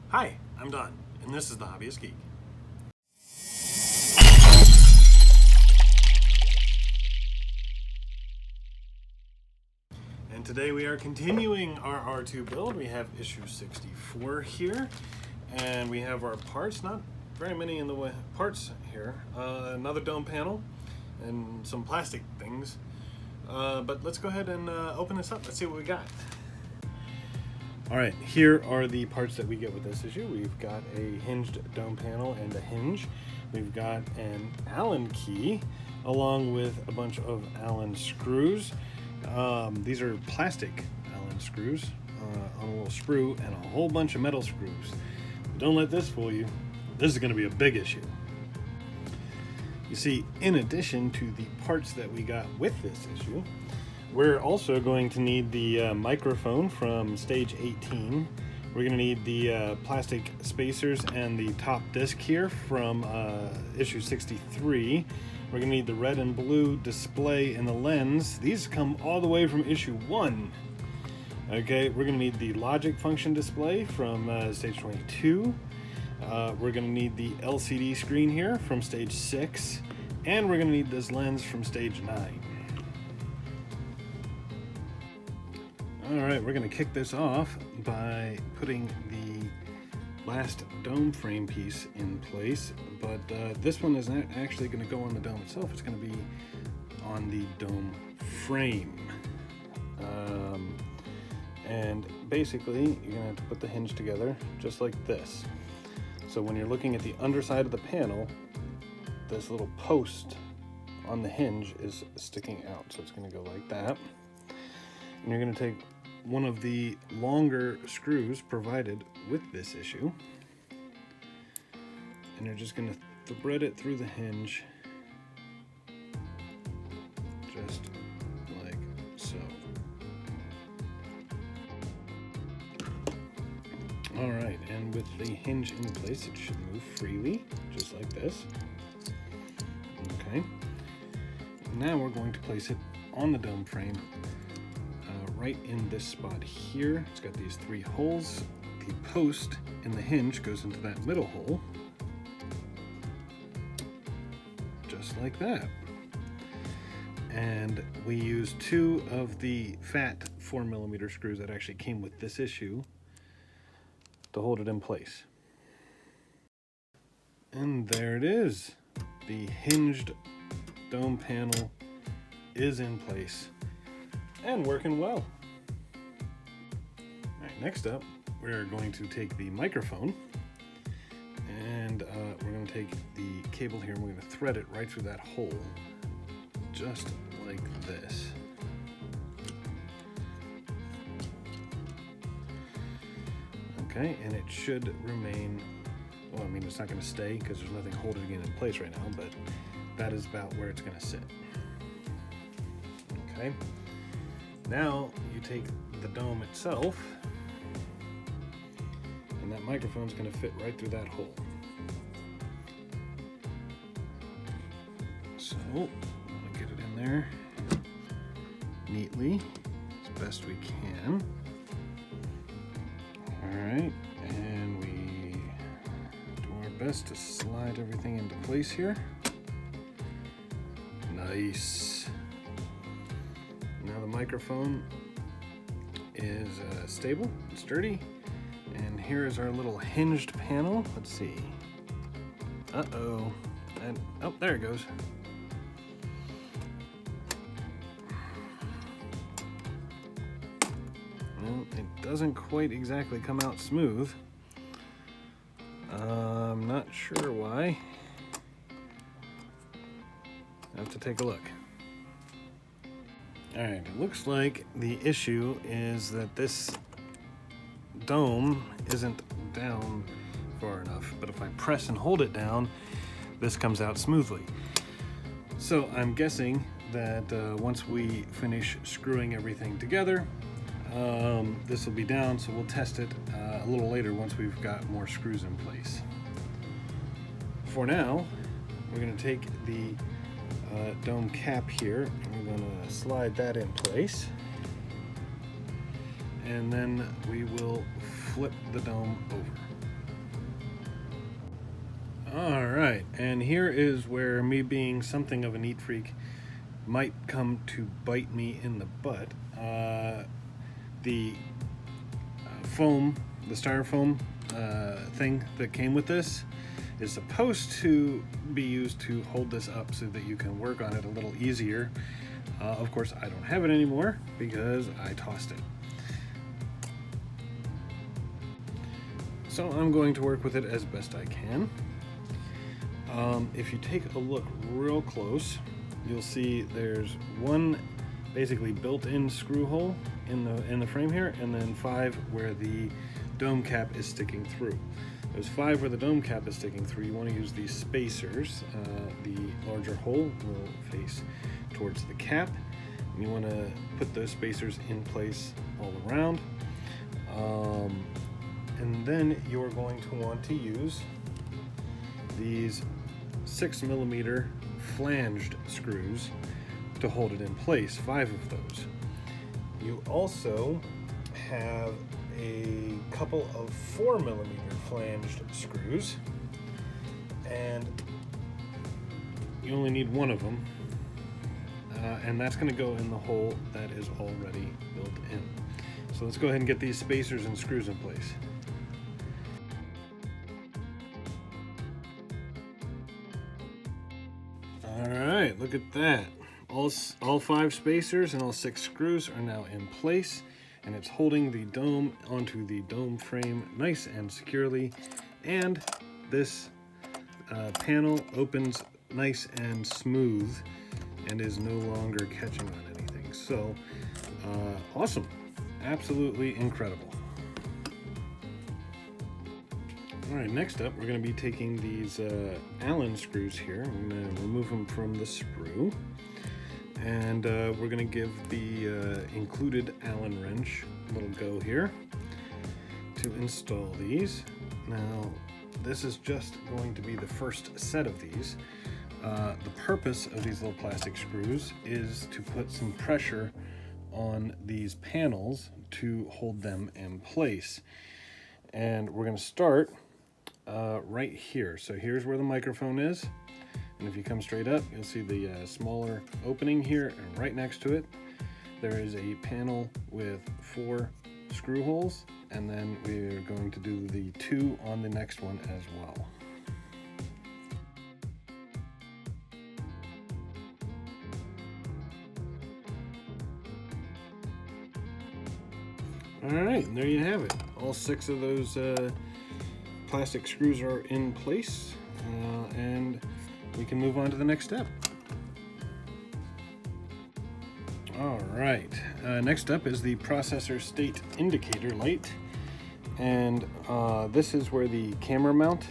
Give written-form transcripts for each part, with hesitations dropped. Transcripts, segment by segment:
Hi, I'm Don, and this is the Hobbyist Geek. And today we are continuing our R2 build. We have issue 64 here, and we have our parts, not very many in the way parts here. Another dome panel, and some plastic things. But let's go ahead and open this up. Let's see what we got. All right, here are the parts that we get with this issue. We've got a hinged dome panel and a hinge. We've got an Allen key along with a bunch of Allen screws. These are plastic Allen screws on a little sprue and a whole bunch of metal screws. But don't let this fool you. This is going to be a big issue. You see, in addition to the parts that we got with this issue, we're also going to need the microphone from stage 18. We're going to need the plastic spacers and the top disc here from issue 63. We're going to need the red and blue display and the lens. These come all the way from issue 1. Okay, we're going to need the logic function display from stage 22. We're going to need the LCD screen here from stage 6. And we're going to need this lens from stage 9. Alright, we're going to kick this off by putting the last dome frame piece in place, but this one is not actually going to go on the dome itself. It's going to be on the dome frame. And basically, you're going to have to put the hinge together just like this. So when you're looking at the underside of the panel, this little post on the hinge is sticking out. So it's going to go like that. And you're going to take one of the longer screws provided with this issue, and you're just going to thread it through the hinge just like so. Alright, and with the hinge in place, it should move freely, just like this. Okay. Now we're going to place it on the dome frame right in this spot here. It's got these 3 holes. The post in the hinge goes into that middle hole, just like that. And we use 2 of the fat 4mm screws that actually came with this issue to hold it in place. And there it is. The hinged dome panel is in place and working well. All right, next up, we're going to take the microphone, and we're going to take the cable here and we're going to thread it right through that hole, just like this. Okay, and it should remain, well, I mean, it's not going to stay because there's nothing holding it in place right now, but that is about where it's going to sit. Okay. Now you take the dome itself, and that microphone's going to fit right through that hole. So we'll get it in there neatly as best we can. Alright, and we do our best to slide everything into place here. Nice. Now the microphone is stable and sturdy, and here is our little hinged panel. Let's see. Uh-oh. And oh, there it goes. Well, it doesn't quite exactly come out smooth. I'm not sure why. I have to take a look. Alright, it looks like the issue is that this dome isn't down far enough, but if I press and hold it down, this comes out smoothly. So I'm guessing that once we finish screwing everything together, this will be down, so we'll test it a little later once we've got more screws in place. For now, we're going to take the dome cap here, and we're going to slide that in place, and then we will flip the dome over. All right, and here is where me being something of a neat freak might come to bite me in the butt. The foam, the styrofoam thing that came with this is supposed to be used to hold this up so that you can work on it a little easier. Of course, I don't have it anymore because I tossed it. So I'm going to work with it as best I can. If you take a look real close, you'll see there's one basically built-in screw hole in the frame here, and then 5 where the dome cap is sticking through. There's 5 where the dome cap is sticking through. You want to use these spacers. The larger hole will face towards the cap, and you want to put those spacers in place all around. And then you're going to want to use these 6mm flanged screws to hold it in place, 5 of those. You also have a couple of 4mm flanged screws, and you only need one of them, and that's going to go in the hole that is already built in. So let's go ahead and get these spacers and screws in place. Alright, look at that. All 5 spacers and all 6 screws are now in place, and it's holding the dome onto the dome frame nice and securely, and this panel opens nice and smooth and is no longer catching on anything. So awesome, absolutely incredible. Alright, next up we're going to be taking these Allen screws here. I'm going to remove them from the sprue, and we're going to give the included Allen wrench a little go here to install these. Now this is just going to be the first set of these. The purpose of these little plastic screws is to put some pressure on these panels to hold them in place. And we're going to start right here. So here's where the microphone is, and if you come straight up, you'll see the smaller opening here, and right next to it there is a panel with 4 screw holes, and then we're going to do the 2 on the next one as well. Alright, and there you have it. All 6 of those plastic screws are in place, and we can move on to the next step. Alright, next up is the processor state indicator light, and this is where the camera mount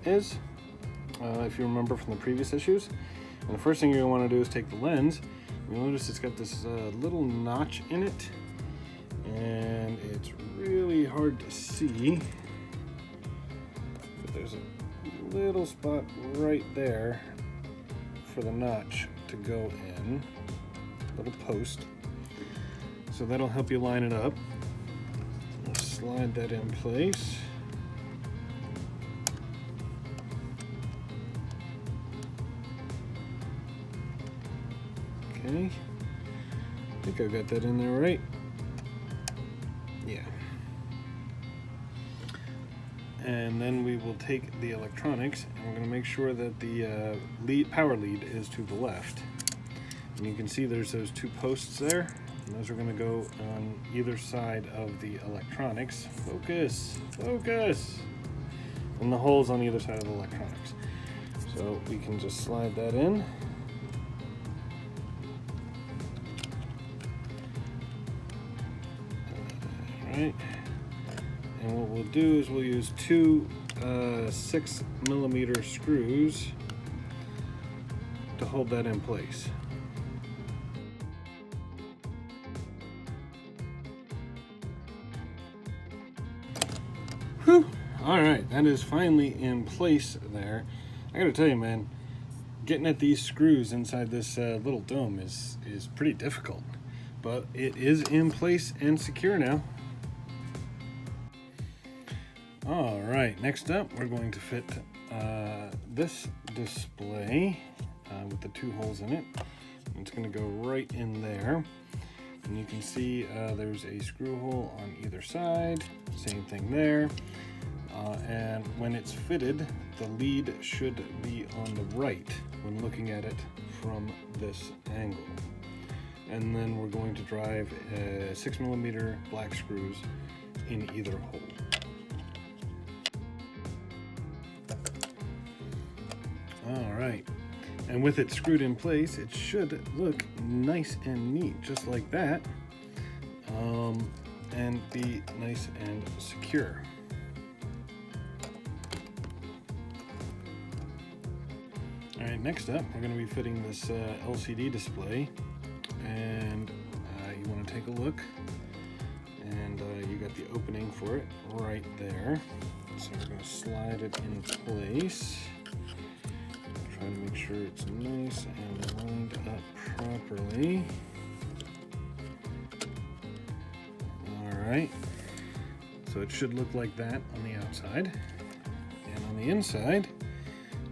is, if you remember from the previous issues. And the first thing you're going to want to do is take the lens. You'll notice it's got this little notch in it, and it's really hard to see, but there's a little spot right there for the notch to go in, little post, so that'll help you line it up. We'll slide that in place. Okay, I think I've got that in there right. Yeah. And then we will take the electronics, and we're going to make sure that the power lead is to the left. And you can see there's those 2 posts there, and those are going to go on either side of the electronics. Focus, focus! And the holes on either side of the electronics. So we can just slide that in. Alright. And what we'll do is we'll use 2 6mm screws to hold that in place. Whew. Alright, that is finally in place there. I gotta tell you, man, getting at these screws inside this little dome is pretty difficult. But it is in place and secure now. Alright, next up we're going to fit this display with the 2 holes in it. It's going to go right in there. And you can see there's a screw hole on either side. Same thing there. And when it's fitted, the lead should be on the right when looking at it from this angle. And then we're going to drive 6mm black screws in either hole. All right, and with it screwed in place, it should look nice and neat, just like that, and be nice and secure. All right, next up, we're going to be fitting this LCD display, and you want to take a look, and you got the opening for it right there. So we're going to slide it in place. Try to make sure it's nice and lined up properly. All right, so it should look like that on the outside, and on the inside,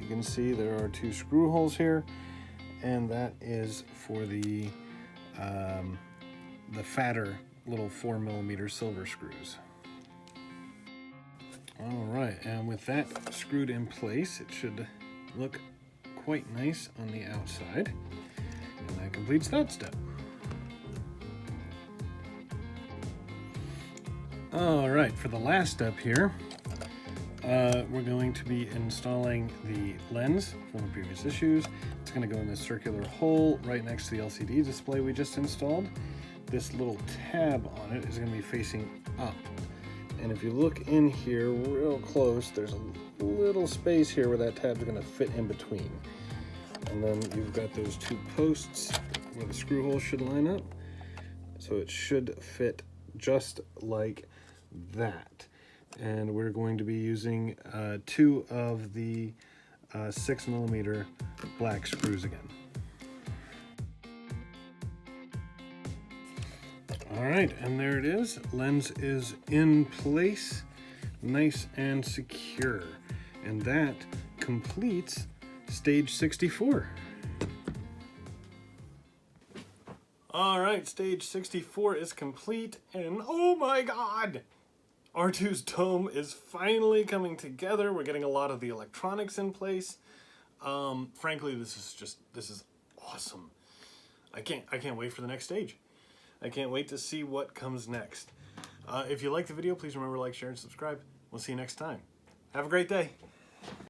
you can see there are 2 screw holes here, and that is for the fatter little 4mm silver screws. All right, and with that screwed in place, it should look quite nice on the outside, and that completes that step. All right, for the last step here, we're going to be installing the lens from the previous issues. It's going to go in this circular hole right next to the LCD display we just installed. This little tab on it is going to be facing up. And if you look in here real close, there's a little space here where that tab's going to fit in between. And then you've got those 2 posts where the screw holes should line up. So it should fit just like that. And we're going to be using 2 of the 6mm black screws again. All right, and there it is. Lens is in place, nice and secure. And that completes stage 64. All right, stage 64 is complete, and oh my God! R2's dome is finally coming together. We're getting a lot of the electronics in place. Frankly, this is awesome. I can't wait for the next stage. I can't wait to see what comes next. If you liked the video, please remember to like, share, and subscribe. We'll see you next time. Have a great day.